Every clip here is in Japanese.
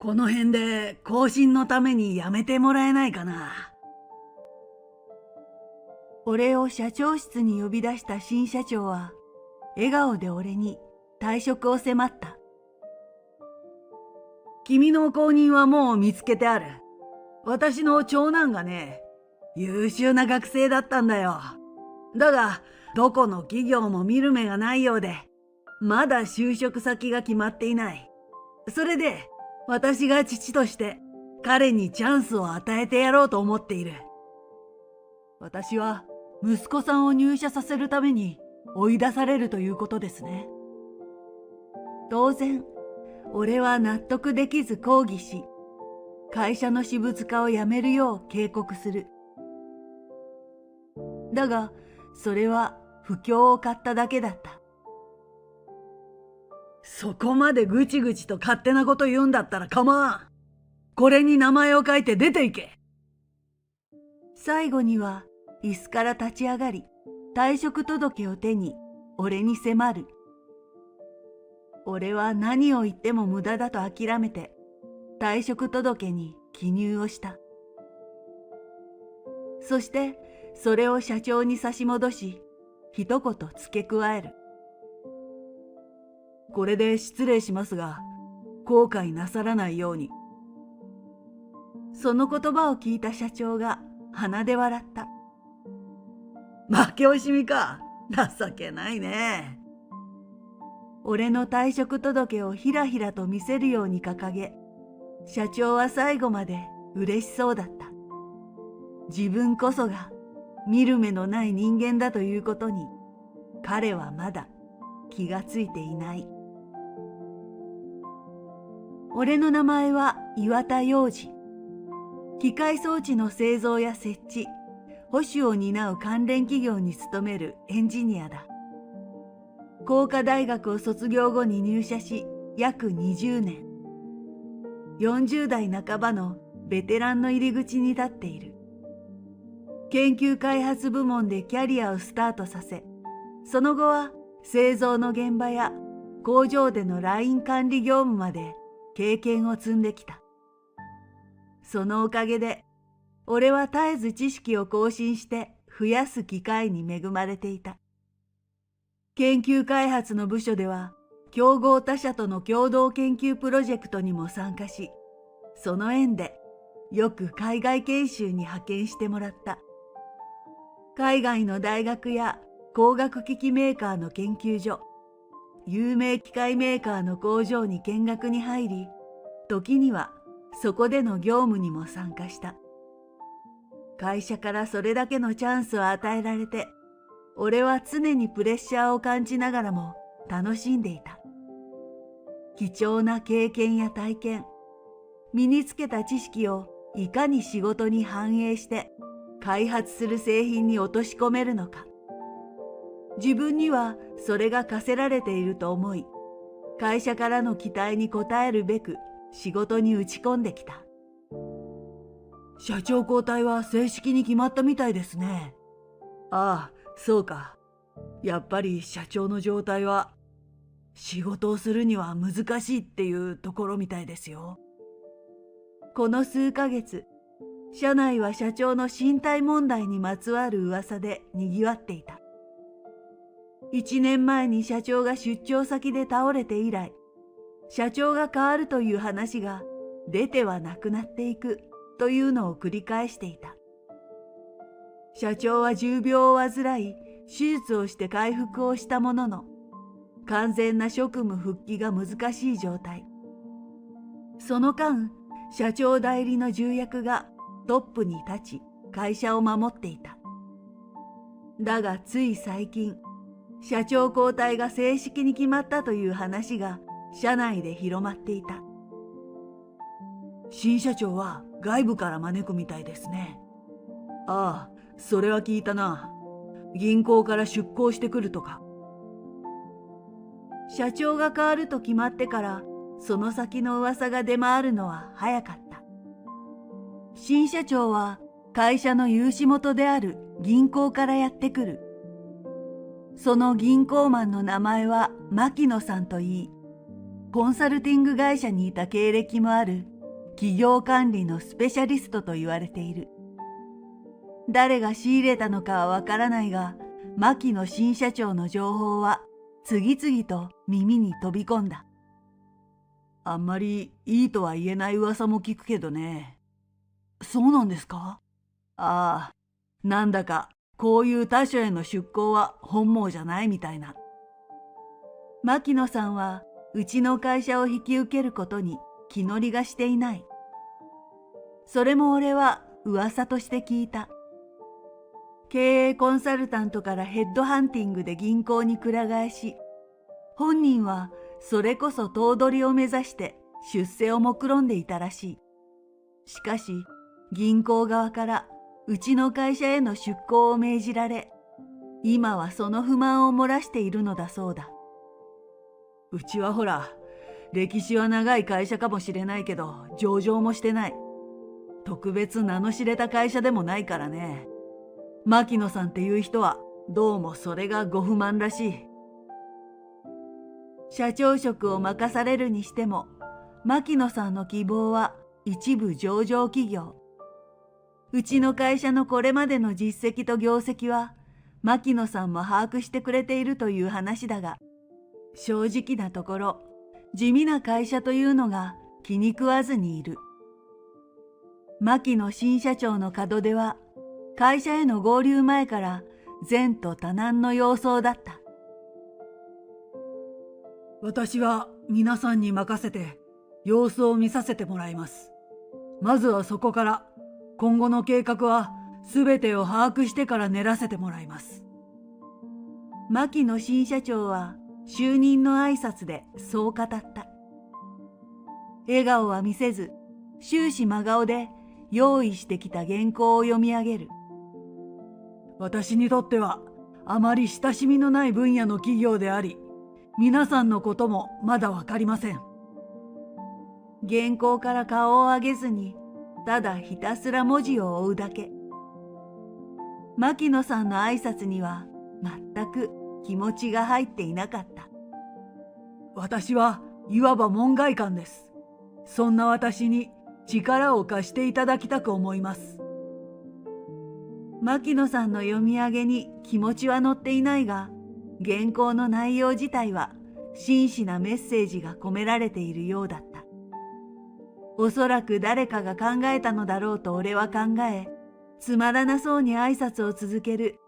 この辺で更新のためにやめてもらえないかな。俺を社長室に呼び出した新社長は、笑顔で俺に退職を迫った。君の後任はもう見つけてある。私の長男がね、優秀な学生だったんだよ。だが、どこの企業も見る目がないようで、まだ就職先が決まっていない。それで、私が父として彼にチャンスを与えてやろうと思っている。私は息子さんを入社させるために追い出されるということですね。当然、俺は納得できず抗議し、会社の私物化をやめるよう警告する。だが、それは不況を買っただけだった。そこまでぐちぐちと勝手なこと言うんだったら構わん。これに名前を書いて出ていけ。最後には椅子から立ち上がり、退職届を手に俺に迫る。俺は何を言っても無駄だと諦めて、退職届に記入をした。そして、それを社長に差し戻し、一言付け加える。これで失礼しますが、後悔なさらないように。その言葉を聞いた社長が鼻で笑った。負け惜しみか。情けないね。俺の退職届をひらひらと見せるように掲げ、社長は最後まで嬉しそうだった。自分こそが見る目のない人間だということに、彼はまだ気がついていない。俺の名前は岩田洋二。機械装置の製造や設置、保守を担う関連企業に勤めるエンジニアだ。工科大学を卒業後に入社し、約20年。40代半ばのベテランの入り口に立っている。研究開発部門でキャリアをスタートさせ、その後は製造の現場や工場でのライン管理業務まで経験を積んできた。そのおかげで、俺は絶えず知識を更新して増やす機会に恵まれていた。研究開発の部署では、競合他社との共同研究プロジェクトにも参加し、その縁でよく海外研修に派遣してもらった。海外の大学や工学機器メーカーの研究所、有名機械メーカーの工場に見学に入り、時にはそこでの業務にも参加した。会社からそれだけのチャンスを与えられて、俺は常にプレッシャーを感じながらも楽しんでいた。貴重な経験や体験、身につけた知識をいかに仕事に反映して開発する製品に落とし込めるのか。自分にはそれが課せられていると思い、会社からの期待に応えるべく仕事に打ち込んできた。社長交代は正式に決まったみたいですね。ああ、そうか。やっぱり社長の状態は仕事をするには難しいっていうところみたいですよ。この数ヶ月、社内は社長の身体問題にまつわる噂で賑わっていた。1年前に社長が出張先で倒れて以来、社長が変わるという話が出てはなくなっていくというのを繰り返していた。社長は重病を患い、手術をして回復をしたものの、完全な職務復帰が難しい状態。その間、社長代理の重役がトップに立ち、会社を守っていた。だがつい最近、社長交代が正式に決まったという話が社内で広まっていた。新社長は外部から招くみたいですね。ああ、それは聞いたな。銀行から出向してくるとか。社長が変わると決まってから、その先の噂が出回るのは早かった。新社長は会社の融資元である銀行からやってくる。その銀行マンの名前は牧野さんといい、コンサルティング会社にいた経歴もある企業管理のスペシャリストと言われている。誰が仕入れたのかはわからないが、牧野新社長の情報は次々と耳に飛び込んだ。あんまりいいとは言えない噂も聞くけどね。そうなんですか？ああ、なんだかこういう他所への出向は本望じゃないみたいな。牧野さんはうちの会社を引き受けることに気乗りがしていない。それも俺は噂として聞いた。経営コンサルタントからヘッドハンティングで銀行にくら替えし、本人はそれこそ頭取を目指して出世を目論んでいたらしい。しかし銀行側からうちの会社への出向を命じられ、今はその不満を漏らしているのだそうだ。うちはほら、歴史は長い会社かもしれないけど上場もしてない。特別名の知れた会社でもないからね。牧野さんっていう人はどうもそれがご不満らしい。社長職を任されるにしても、牧野さんの希望は一部上場企業。うちの会社のこれまでの実績と業績は牧野さんも把握してくれているという話だが、正直なところ地味な会社というのが気に食わずにいる。牧野新社長の門出は会社への合流前から前途多難の様相だった。私は皆さんに任せて様子を見させてもらいます。まずはそこから今後の計画は全てを把握してから練らせてもらいます。牧野新社長は就任の挨拶でそう語った。笑顔は見せず、終始真顔で用意してきた原稿を読み上げる。私にとってはあまり親しみのない分野の企業であり、皆さんのこともまだわかりません。原稿から顔を上げずに、ただひたすら文字を追うだけ。牧野さんの挨拶には全く気持ちが入っていなかった。私はいわば門外漢です。そんな私に力を貸していただきたく思います。牧野さんの読み上げに気持ちは載っていないが、原稿の内容自体は真摯なメッセージが込められているようだった。おそらく誰かが考えたのだろうと俺は考え、つまらなそうに挨拶を続ける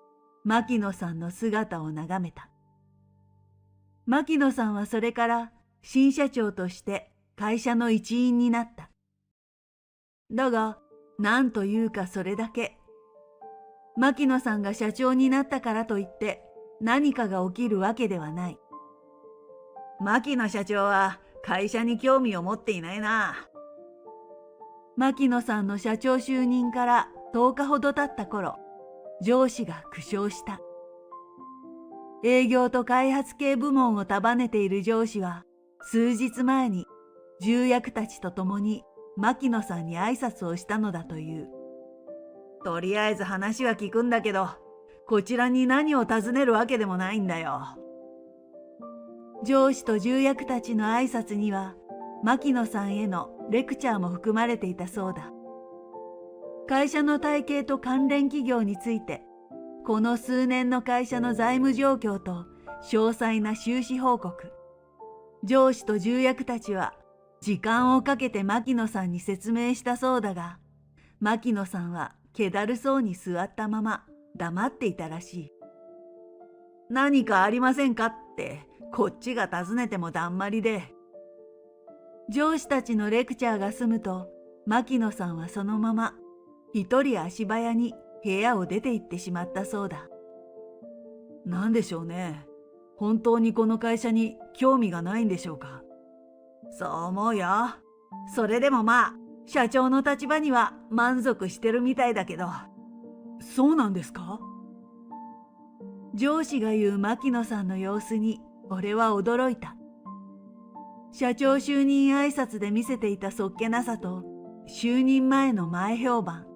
牧野さんの姿を眺めた。牧野さんはそれから新社長として会社の一員になった。だが、なんというかそれだけ。牧野さんが社長になったからといって何かが起きるわけではない。牧野社長は会社に興味を持っていないな。牧野さんの社長就任から10日ほど経った頃、上司が苦笑した。営業と開発系部門を束ねている上司は、数日前に重役たちと共に牧野さんに挨拶をしたのだという。とりあえず話は聞くんだけど、こちらに何を尋ねるわけでもないんだよ。上司と重役たちの挨拶には、牧野さんへのレクチャーも含まれていたそうだ。会社の体系と関連企業について、この数年の会社の財務状況と詳細な収支報告。上司と重役たちは時間をかけて牧野さんに説明したそうだが、牧野さんは気だるそうに座ったまま黙っていたらしい。何かありませんかってこっちが尋ねてもだんまりで。上司たちのレクチャーが済むと、牧野さんはそのまま一人足早に部屋を出て行ってしまったそうだ。なんでしょうね。本当にこの会社に興味がないんでしょうか。そう思うよ。それでもまあ、社長の立場には満足してるみたいだけど。そうなんですか？上司が言う牧野さんの様子に俺は驚いた。社長就任挨拶で見せていたそっけなさと就任前の前評判。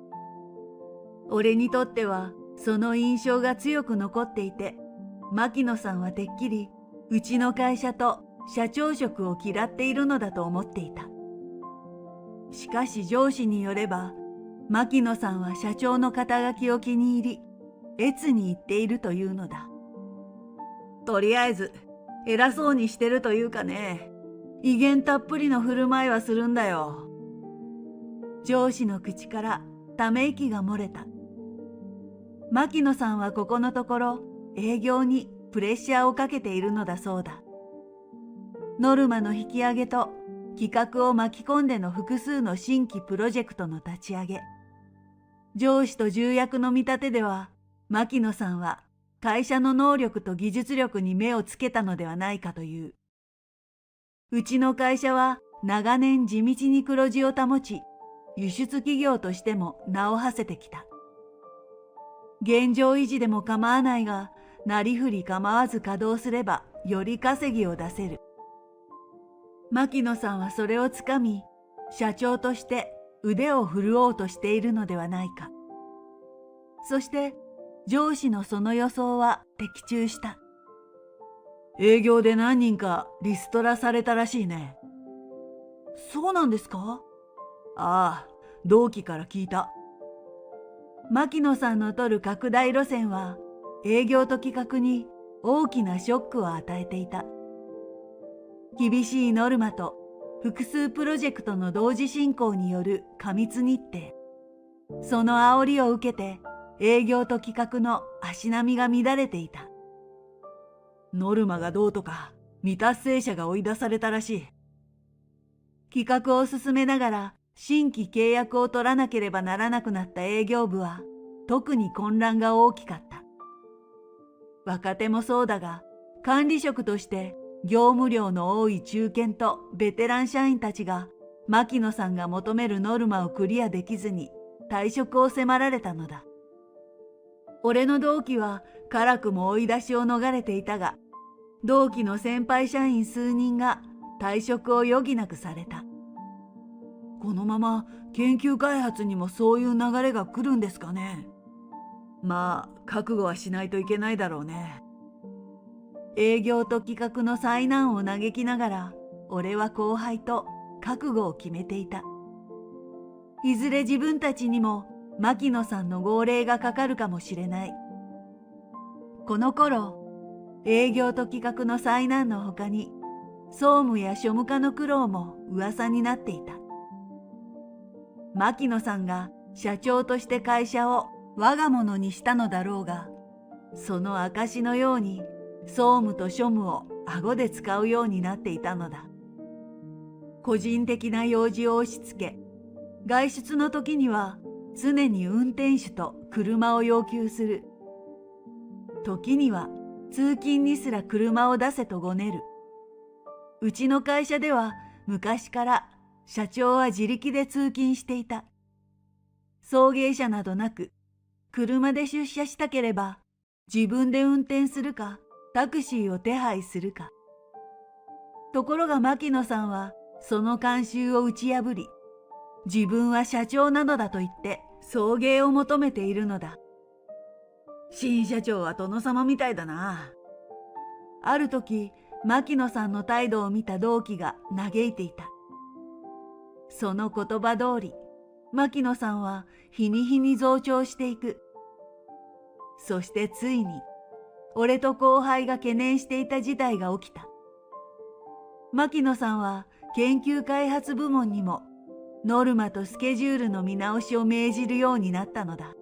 俺にとってはその印象が強く残っていて、牧野さんはてっきりうちの会社と社長職を嫌っているのだと思っていた。しかし上司によれば、牧野さんは社長の肩書きを気に入り、越に言っているというのだ。とりあえず、偉そうにしてるというかね、威厳たっぷりの振る舞いはするんだよ。上司の口からため息が漏れた。牧野さんはここのところ営業にプレッシャーをかけているのだそうだ。ノルマの引き上げと企画を巻き込んでの複数の新規プロジェクトの立ち上げ。上司と重役の見立てでは、牧野さんは会社の能力と技術力に目をつけたのではないかという。うちの会社は長年地道に黒字を保ち、輸出企業としても名を馳せてきた。現状維持でも構わないが、なりふり構わず稼働すればより稼ぎを出せる。牧野さんはそれをつかみ、社長として腕を振るおうとしているのではないか。そして上司のその予想は的中した。営業で何人かリストラされたらしいね。そうなんですか？ああ、同期から聞いた。牧野さんの取る拡大路線は営業と企画に大きなショックを与えていた。厳しいノルマと複数プロジェクトの同時進行による過密日程。その煽りを受けて営業と企画の足並みが乱れていた。ノルマがどうとか未達成者が追い出されたらしい。企画を進めながら新規契約を取らなければならなくなった営業部は特に混乱が大きかった。若手もそうだが、管理職として業務量の多い中堅とベテラン社員たちが牧野さんが求めるノルマをクリアできずに退職を迫られたのだ。俺の同期は辛くも追い出しを逃れていたが、同期の先輩社員数人が退職を余儀なくされた。このまま研究開発にもそういう流れが来るんですかね。まあ覚悟はしないといけないだろうね。営業と企画の災難を嘆きながら、俺は後輩と覚悟を決めていた。いずれ自分たちにも牧野さんの号令がかかるかもしれない。この頃、営業と企画の災難の他に、総務や庶務課の苦労も噂になっていた。牧野さんが社長として会社を我が物にしたのだろうが、その証のように総務と庶務を顎で使うようになっていたのだ。個人的な用事を押し付け、外出の時には常に運転手と車を要求する。時には通勤にすら車を出せとごねる。うちの会社では昔から社長は自力で通勤していた。送迎車などなく、車で出社したければ自分で運転するかタクシーを手配するか。ところが牧野さんはその慣習を打ち破り、自分は社長なのだと言って送迎を求めているのだ。新社長は殿様みたいだな。ある時、牧野さんの態度を見た同期が嘆いていた。その言葉通り、牧野さんは日に日に増長していく。そしてついに、俺と後輩が懸念していた事態が起きた。牧野さんは研究開発部門にもノルマとスケジュールの見直しを命じるようになったのだ。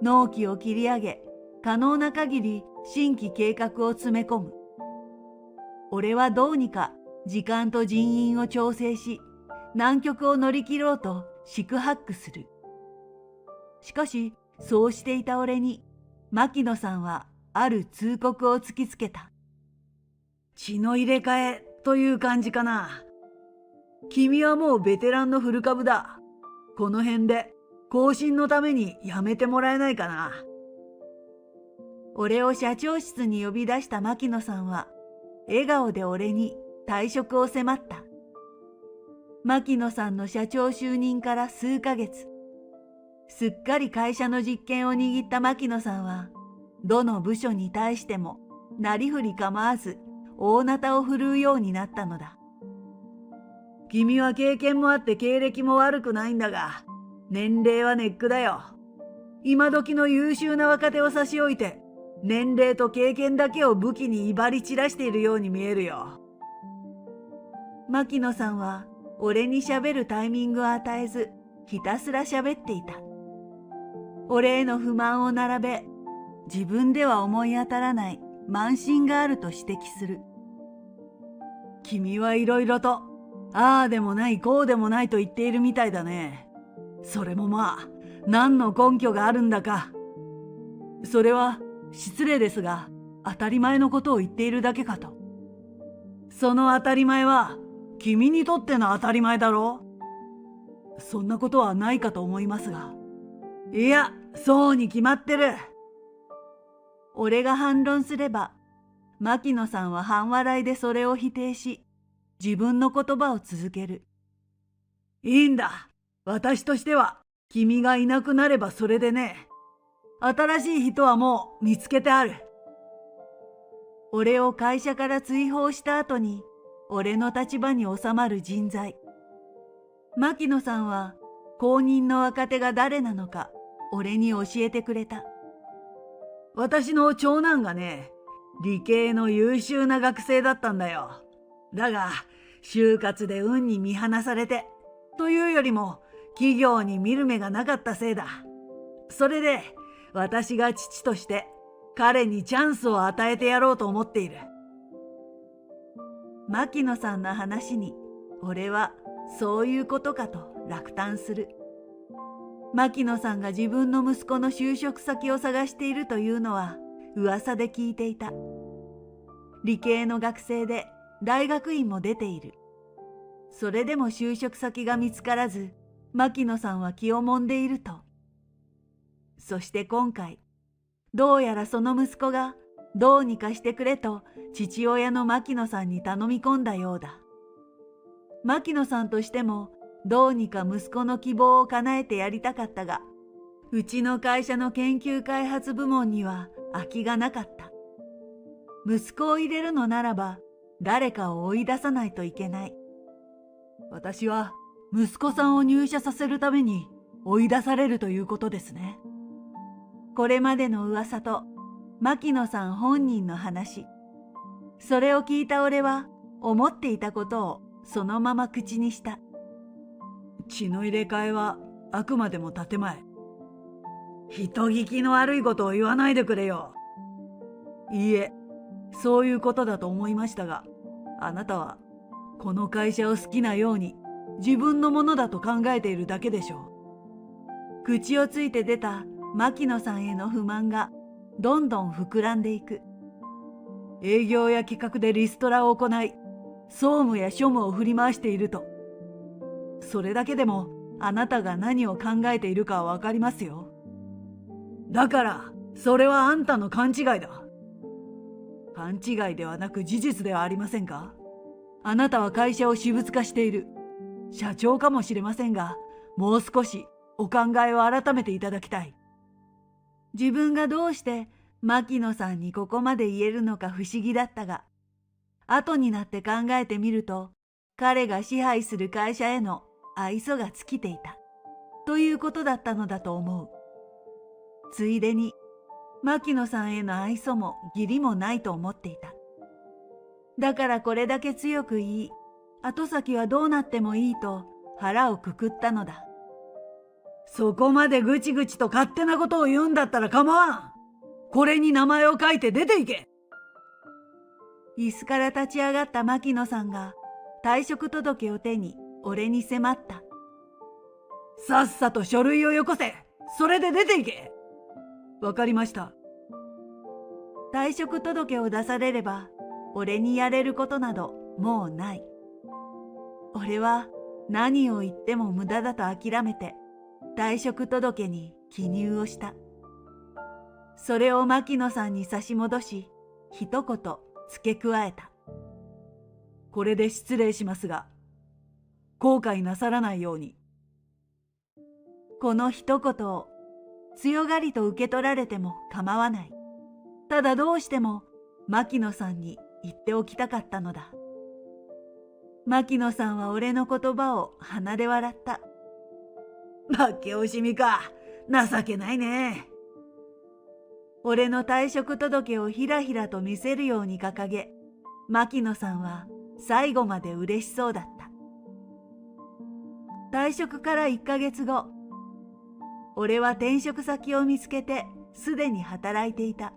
納期を切り上げ、可能な限り新規計画を詰め込む。俺はどうにか時間と人員を調整し、難局を乗り切ろうと四苦八苦する。しかし、そうしていた俺に、牧野さんはある通告を突きつけた。血の入れ替えという感じかな。君はもうベテランの古株だ。この辺で更新のためにやめてもらえないかな。俺を社長室に呼び出した牧野さんは、笑顔で俺に退職を迫った。牧野さんの社長就任から数ヶ月、すっかり会社の実権を握った牧野さんは、どの部署に対してもなりふり構わず大なたを振るうようになったのだ。君は経験もあって経歴も悪くないんだが、年齢はネックだよ。今時の優秀な若手を差し置いて、年齢と経験だけを武器に威張り散らしているように見えるよ。牧野さんは俺に喋るタイミングを与えず、ひたすら喋っていた。俺への不満を並べ、自分では思い当たらない慢心があると指摘する。君はいろいろと、ああでもないこうでもないと言っているみたいだね。それもまあ、何の根拠があるんだか。それは失礼ですが、当たり前のことを言っているだけかと。その当たり前は、君にとっての当たり前だろう。そんなことはないかと思いますが。いや、そうに決まってる。俺が反論すれば、牧野さんは半笑いでそれを否定し、自分の言葉を続ける。いいんだ。私としては、君がいなくなればそれでね。新しい人はもう見つけてある。俺を会社から追放した後に、俺の立場に収まる人材。牧野さんは、後任の若手が誰なのか、俺に教えてくれた。私の長男がね、理系の優秀な学生だったんだよ。だが、就活で運に見放されて、というよりも、企業に見る目がなかったせいだ。それで、私が父として、彼にチャンスを与えてやろうと思っている。牧野さんの話に、俺は、そういうことかと落胆する。牧野さんが自分の息子の就職先を探しているというのは噂で聞いていた。理系の学生で大学院も出ている。それでも就職先が見つからず、牧野さんは気をもんでいると。そして今回、どうやらその息子がどうにかしてくれと父親の牧野さんに頼み込んだようだ。牧野さんとしてもどうにか息子の希望を叶えてやりたかったが、うちの会社の研究開発部門には空きがなかった。息子を入れるのならば誰かを追い出さないといけない。私は息子さんを入社させるために追い出されるということですね。これまでの噂と牧野さん本人の話、それを聞いた俺は思っていたことをそのまま口にした。血の入れ替えはあくまでも建前。人聞きの悪いことを言わないでくれよ。いいえ、そういうことだと思いましたが、あなたはこの会社を好きなように自分のものだと考えているだけでしょう。口をついて出た牧野さんへの不満がどんどん膨らんでいく。営業や企画でリストラを行い、総務や庶務を振り回していると。それだけでもあなたが何を考えているかはわかりますよ。だから、それはあんたの勘違いだ。勘違いではなく事実ではありませんか？あなたは会社を私物化している。社長かもしれませんが、もう少しお考えを改めていただきたい。自分がどうして牧野さんにここまで言えるのか不思議だったが、後になって考えてみると、彼が支配する会社への愛想が尽きていたということだったのだと思う。ついでに牧野さんへの愛想も義理もないと思っていた。だからこれだけ強く言い、後先はどうなってもいいと腹をくくったのだ。そこまでぐちぐちと勝手なことを言うんだったら構わん。これに名前を書いて出ていけ。椅子から立ち上がった牧野さんが退職届を手に俺に迫った。さっさと書類をよこせ。それで出ていけ。わかりました。退職届を出されれば俺にやれることなどもうない。俺は何を言っても無駄だと諦めて退職届に記入をした。それを牧野さんに差し戻し、一言付け加えた。これで失礼しますが、後悔なさらないように。この一言を強がりと受け取られても構わない。ただどうしても牧野さんに言っておきたかったのだ。牧野さんは俺の言葉を鼻で笑った。負け惜しみか。情けないね。俺の退職届をひらひらと見せるように掲げ、牧野さんは最後まで嬉しそうだった。退職から1ヶ月後、俺は転職先を見つけてすでに働いていた。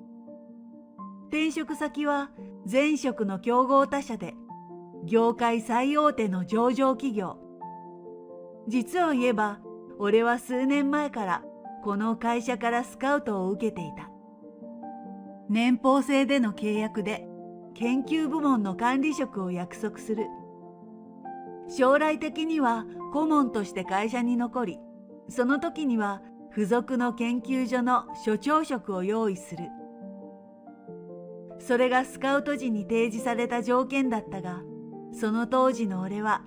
転職先は前職の競合他社で、業界最大手の上場企業。実を言えば、俺は数年前からこの会社からスカウトを受けていた。年俸制での契約で研究部門の管理職を約束する。将来的には顧問として会社に残り、その時には付属の研究所の所長職を用意する。それがスカウト時に提示された条件だったが、その当時の俺は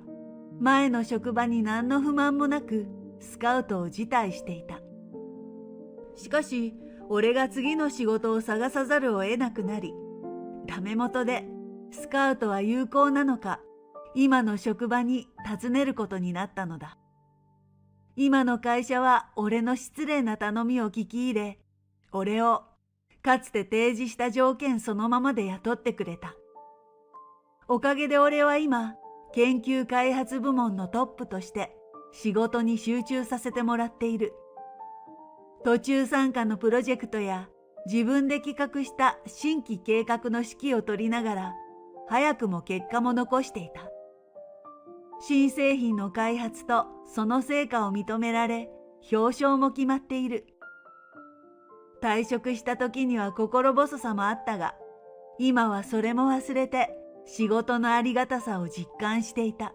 前の職場に何の不満もなくスカウトを辞退していた。しかし俺が次の仕事を探さざるを得なくなり、ダメ元でスカウトは有効なのか今の職場に尋ねることになったのだ。今の会社は俺の失礼な頼みを聞き入れ、俺をかつて提示した条件そのままで雇ってくれた。おかげで俺は今、研究開発部門のトップとして仕事に集中させてもらっている。途中参加のプロジェクトや自分で企画した新規計画の指揮を取りながら、早くも結果も残していた。新製品の開発とその成果を認められ、表彰も決まっている。退職した時には心細さもあったが、今はそれも忘れて仕事のありがたさを実感していた。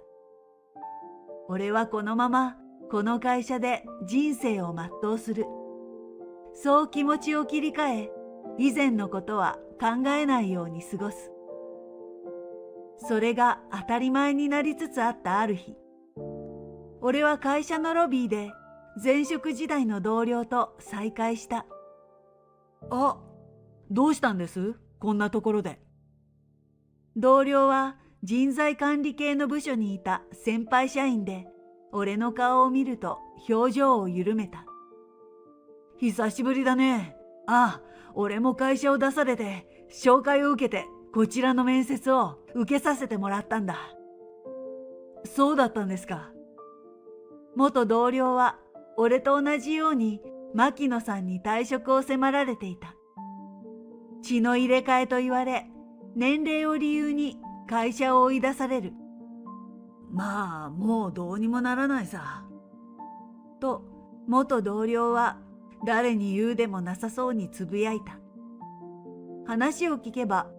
俺はこのままこの会社で人生を全うする。そう気持ちを切り替え、以前のことは考えないように過ごす。それが当たり前になりつつあったある日、俺は会社のロビーで前職時代の同僚と再会した。あ、どうしたんです？こんなところで。同僚は人材管理系の部署にいた先輩社員で、俺の顔を見ると表情を緩めた。久しぶりだね。ああ、俺も会社を出されて、紹介を受けて、こちらの面接を受けさせてもらったんだ。そうだったんですか。元同僚は俺と同じように牧野さんに退職を迫られていた。血の入れ替えと言われ、年齢を理由に会社を追い出される。まあ、もうどうにもならないさ。と、元同僚は誰に言うでもなさそうにつぶやいた。話を聞けば、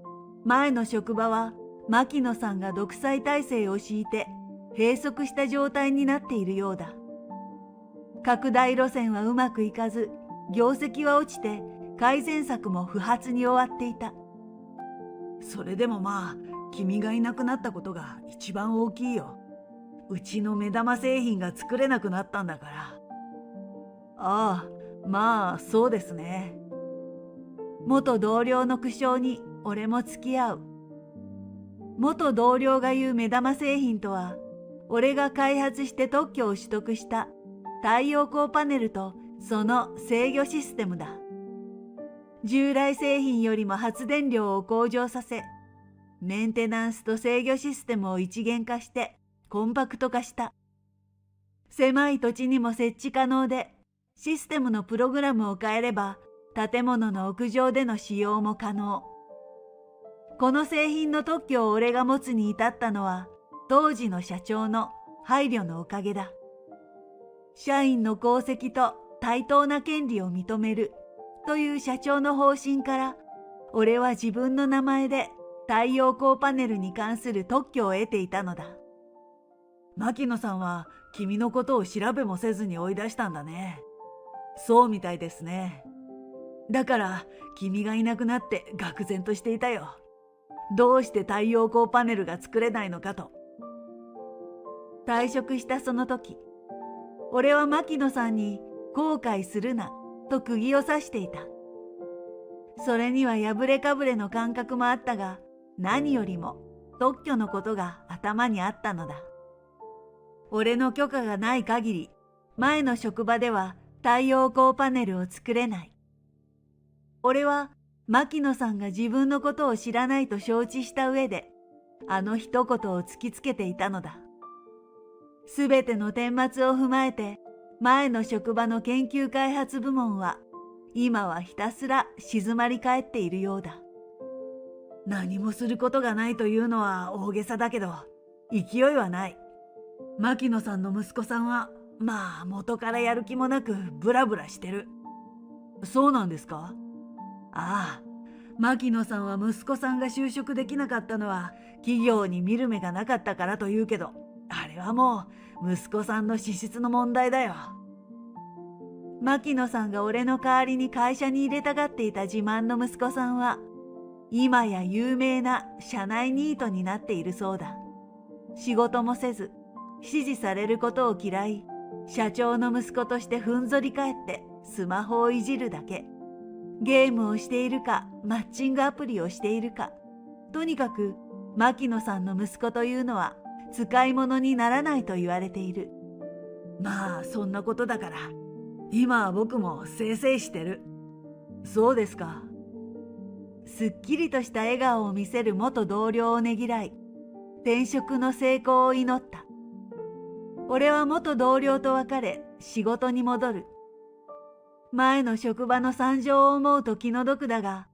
前の職場は牧野さんが独裁体制を敷いて閉塞した状態になっているようだ。拡大路線はうまくいかず、業績は落ちて改善策も不発に終わっていた。それでもまあ、君がいなくなったことが一番大きいよ。うちの目玉製品が作れなくなったんだから。ああ、まあそうですね。元同僚の苦笑に俺も付き合う。元同僚が言う目玉製品とは、俺が開発して特許を取得した太陽光パネルとその制御システムだ。従来製品よりも発電量を向上させ、メンテナンスと制御システムを一元化してコンパクト化した。狭い土地にも設置可能で、システムのプログラムを変えれば建物の屋上での使用も可能。この製品の特許を俺が持つに至ったのは、当時の社長の配慮のおかげだ。社員の功績と対等な権利を認めるという社長の方針から、俺は自分の名前で太陽光パネルに関する特許を得ていたのだ。牧野さんは君のことを調べもせずに追い出したんだね。そうみたいですね。だから君がいなくなって愕然としていたよ。どうして太陽光パネルが作れないのかと。退職したその時、俺は牧野さんに後悔するなと釘を刺していた。それには破れかぶれの感覚もあったが、何よりも特許のことが頭にあったのだ。俺の許可がない限り、前の職場では太陽光パネルを作れない。俺は牧野さんが自分のことを知らないと承知した上で、あの一言を突きつけていたのだ。すべての顛末を踏まえて、前の職場の研究開発部門は、今はひたすら静まり返っているようだ。何もすることがないというのは大げさだけど、勢いはない。牧野さんの息子さんは、まあ元からやる気もなくブラブラしてる。そうなんですか？ああ、牧野さんは息子さんが就職できなかったのは企業に見る目がなかったからと言うけど、あれはもう息子さんの資質の問題だよ。牧野さんが俺の代わりに会社に入れたがっていた自慢の息子さんは、今や有名な社内ニートになっているそうだ。仕事もせず、指示されることを嫌い、社長の息子としてふんぞり返ってスマホをいじるだけ。ゲームをしているか、マッチングアプリをしているか。とにかく、牧野さんの息子というのは使い物にならないと言われている。まあそんなことだから、今は僕もせいせいしてる。そうですか。すっきりとした笑顔を見せる元同僚をねぎらい、転職の成功を祈った。俺は元同僚と別れ、仕事に戻る。前の職場の惨状を思うと気の毒だが、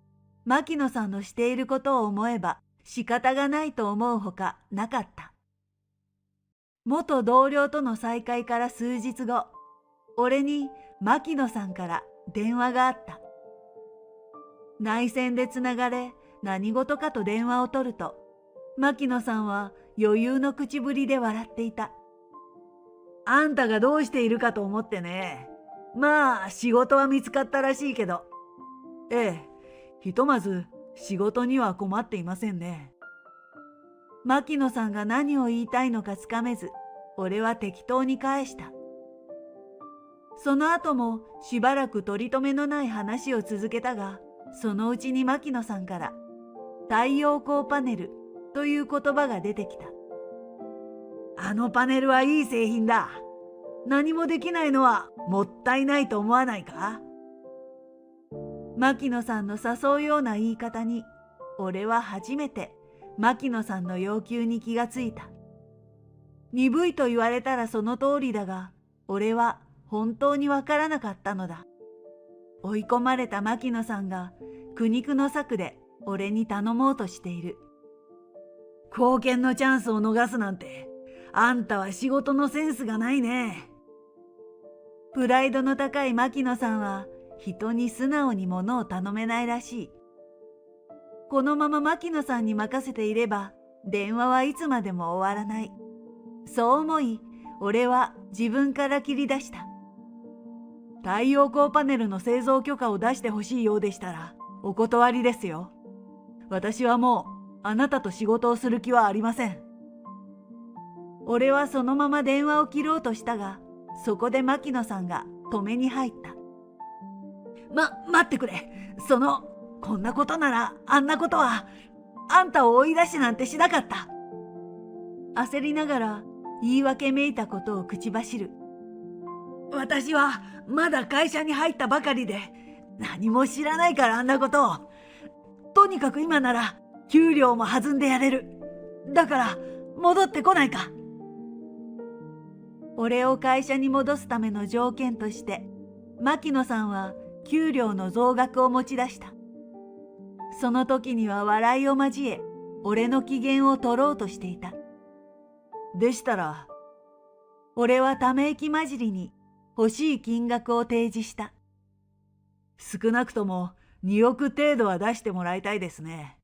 牧野さんのしていることを思えば仕方がないと思うほかなかった。元同僚との再会から数日後、俺に牧野さんから電話があった。内線でつながれ、何事かと電話を取ると、牧野さんは余裕の口ぶりで笑っていた。あんたがどうしているかと思ってね。まあ仕事は見つかったらしいけど。ええ、ひとまず仕事には困っていませんね。牧野さんが何を言いたいのかつかめず、俺は適当に返した。その後もしばらく取り留めのない話を続けたが、そのうちに牧野さんから太陽光パネルという言葉が出てきた。あのパネルはいい製品だ。何もできないのはもったいないと思わないか？牧野さんの誘うような言い方に、俺は初めて牧野さんの要求に気がついた。鈍いと言われたらその通りだが、俺は本当にわからなかったのだ。追い込まれた牧野さんが苦肉の策で俺に頼もうとしている。貢献のチャンスを逃すなんて、あんたは仕事のセンスがないね。プライドの高い牧野さんは人に素直に物を頼めないらしい。このまま牧野さんに任せていれば電話はいつまでも終わらない。そう思い、俺は自分から切り出した。太陽光パネルの製造許可を出してほしいようでしたらお断りですよ。私はもうあなたと仕事をする気はありません。俺はそのまま電話を切ろうとしたが、そこで牧野さんが止めに入った。待ってくれ。こんなことならあんなことは、あんたを追い出しなんてしなかった。焦りながら言い訳めいたことを口走る。私はまだ会社に入ったばかりで何も知らないからあんなことを。とにかく今なら給料も弾んでやれる。だから戻ってこないか。俺を会社に戻すための条件として牧野さんは給料の増額を持ち出した。その時には笑いを交え俺の機嫌を取ろうとしていた。でしたら、俺はため息混じりに欲しい金額を提示した。少なくとも2億程度は出してもらいたいですね。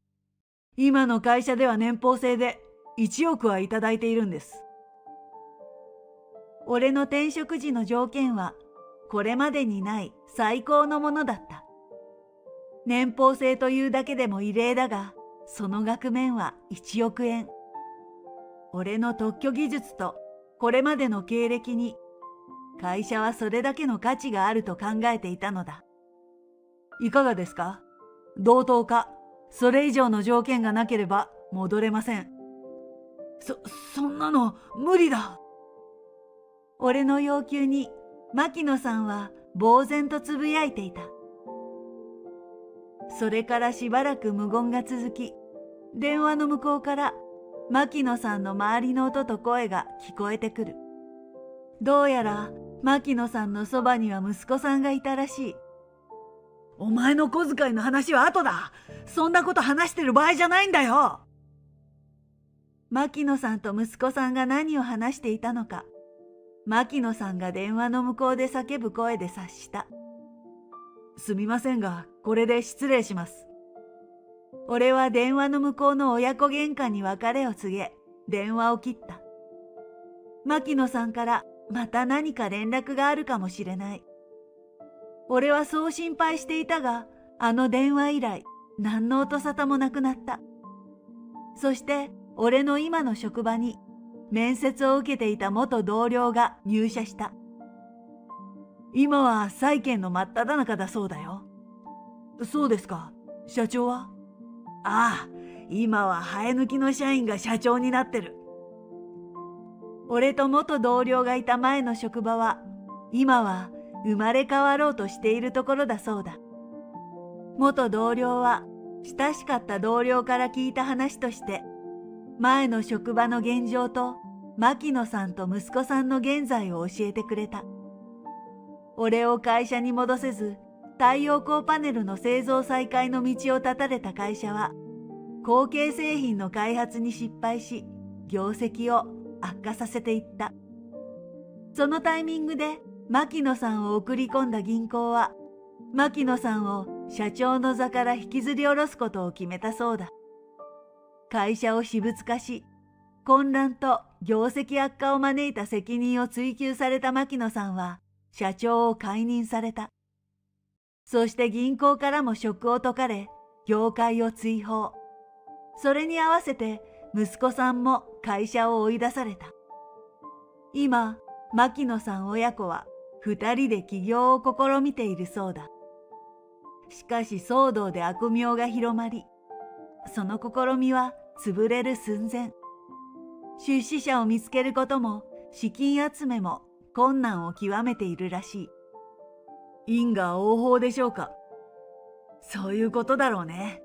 今の会社では年俸制で1億はいただいているんです。俺の転職時の条件はこれまでにない最高のものだった。年俸制というだけでも異例だが、その額面は1億円。俺の特許技術とこれまでの経歴に、会社はそれだけの価値があると考えていたのだ。いかがですか？同等か、それ以上の条件がなければ戻れません。そんなの無理だ。俺の要求に牧野さんは呆然とつぶやいていた。それからしばらく無言が続き、電話の向こうから牧野さんの周りの音と声が聞こえてくる。どうやら牧野さんのそばには息子さんがいたらしい。お前の小遣いの話は後だ。そんなこと話してる場合じゃないんだよ。牧野さんと息子さんが何を話していたのか、牧野さんが電話の向こうで叫ぶ声で察した。すみませんが、これで失礼します。俺は電話の向こうの親子喧嘩に別れを告げ、電話を切った。牧野さんからまた何か連絡があるかもしれない。俺はそう心配していたが、あの電話以来、何の音沙汰もなくなった。そして俺の今の職場に面接を受けていた元同僚が入社した。今は債権の真っ只中だそうだよ。そうですか。社長は？ああ、今は生え抜きの社員が社長になってる。俺と元同僚がいた前の職場は、今は生まれ変わろうとしているところだそうだ。元同僚は親しかった同僚から聞いた話として、前の職場の現状と牧野さんと息子さんの現在を教えてくれた。俺を会社に戻せず、太陽光パネルの製造再開の道を断たれた会社は、後継製品の開発に失敗し、業績を悪化させていった。そのタイミングで牧野さんを送り込んだ銀行は、牧野さんを社長の座から引きずり下ろすことを決めたそうだ。会社を私物化し、混乱と業績悪化を招いた責任を追及された牧野さんは、社長を解任された。そして銀行からも職を解かれ、業界を追放。それに合わせて息子さんも会社を追い出された。今、牧野さん親子は2人で起業を試みているそうだ。しかし騒動で悪名が広まり、その試みは潰れる寸前。出資者を見つけることも資金集めも困難を極めているらしい。因果応報でしょうか。そういうことだろうね。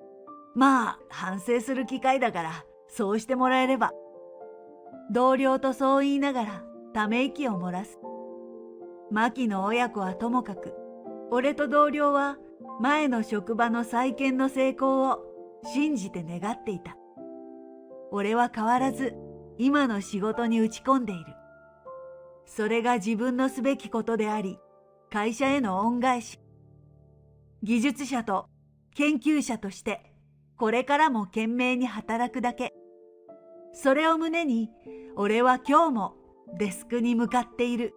まあ反省する機会だからそうしてもらえれば。同僚とそう言いながらため息を漏らす。牧野親子はともかく、俺と同僚は前の職場の再建の成功を信じて願っていた。俺は変わらず今の仕事に打ち込んでいる。それが自分のすべきことであり、会社への恩返し。技術者と研究者としてこれからも懸命に働くだけ。それを胸に俺は今日もデスクに向かっている。